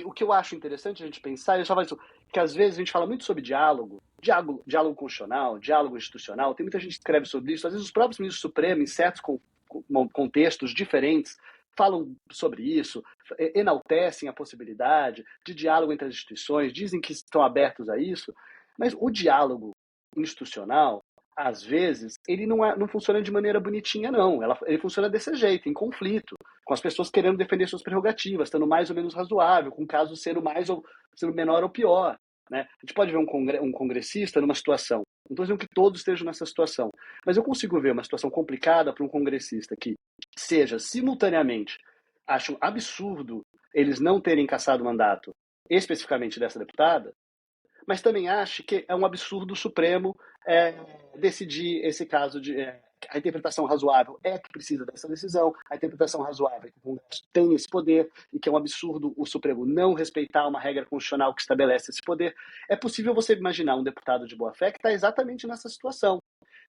o que eu acho interessante a gente pensar, eu só falo isso, que às vezes a gente fala muito sobre diálogo constitucional, diálogo institucional, tem muita gente que escreve sobre isso, às vezes os próprios ministros supremos, em certos contextos diferentes, falam sobre isso, enaltecem a possibilidade de diálogo entre as instituições, dizem que estão abertos a isso, mas o diálogo institucional, às vezes, ele não funciona de maneira bonitinha, não. Ele funciona desse jeito, em conflito, com as pessoas querendo defender suas prerrogativas, estando mais ou menos razoável, com o caso sendo menor ou pior. Né? A gente pode ver um congressista numa situação, não estou dizendo que todos estejam nessa situação, mas eu consigo ver uma situação complicada para um congressista que seja simultaneamente, acho absurdo eles não terem cassado o mandato especificamente dessa deputada, mas também acho que é um absurdo supremo decidir esse caso de a interpretação razoável é que precisa dessa decisão, a interpretação razoável é que o Congresso tem esse poder e que é um absurdo o Supremo não respeitar uma regra constitucional que estabelece esse poder. É possível você imaginar um deputado de boa-fé que está exatamente nessa situação.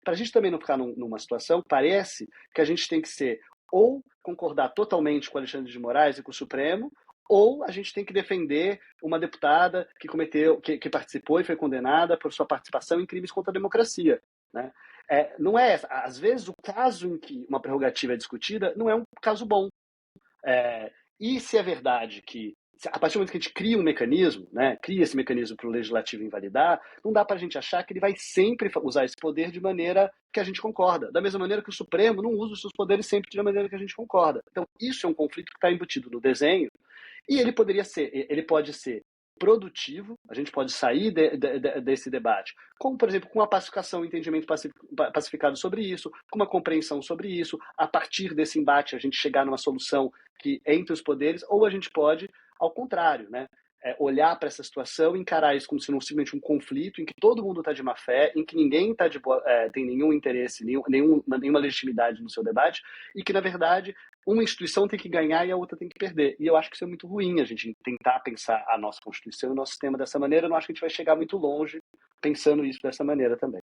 Para a gente também não ficar numa situação, parece que a gente tem que ser ou concordar totalmente com o Alexandre de Moraes e com o Supremo, ou a gente tem que defender uma deputada que participou e foi condenada por sua participação em crimes contra a democracia. Né? Não é, às vezes, o caso em que uma prerrogativa é discutida não é um caso bom. E se é verdade que, a partir do momento que a gente cria um mecanismo, né, cria esse mecanismo para o legislativo invalidar, não dá para a gente achar que ele vai sempre usar esse poder de maneira que a gente concorda. Da mesma maneira que o Supremo não usa os seus poderes sempre de maneira que a gente concorda. Então, isso é um conflito que está embutido no desenho e ele pode ser produtivo, a gente pode sair desse debate, como, por exemplo, com a pacificação, um entendimento pacificado sobre isso, com uma compreensão sobre isso, a partir desse embate a gente chegar numa solução que entre os poderes, ou a gente pode, ao contrário, né? Olhar para essa situação e encarar isso como sendo simplesmente um conflito em que todo mundo está de má fé, em que ninguém tem nenhum interesse, nenhuma legitimidade no seu debate, e que, na verdade, uma instituição tem que ganhar e a outra tem que perder. E eu acho que isso é muito ruim, a gente tentar pensar a nossa Constituição e o nosso sistema dessa maneira. Eu não acho que a gente vai chegar muito longe pensando isso dessa maneira também.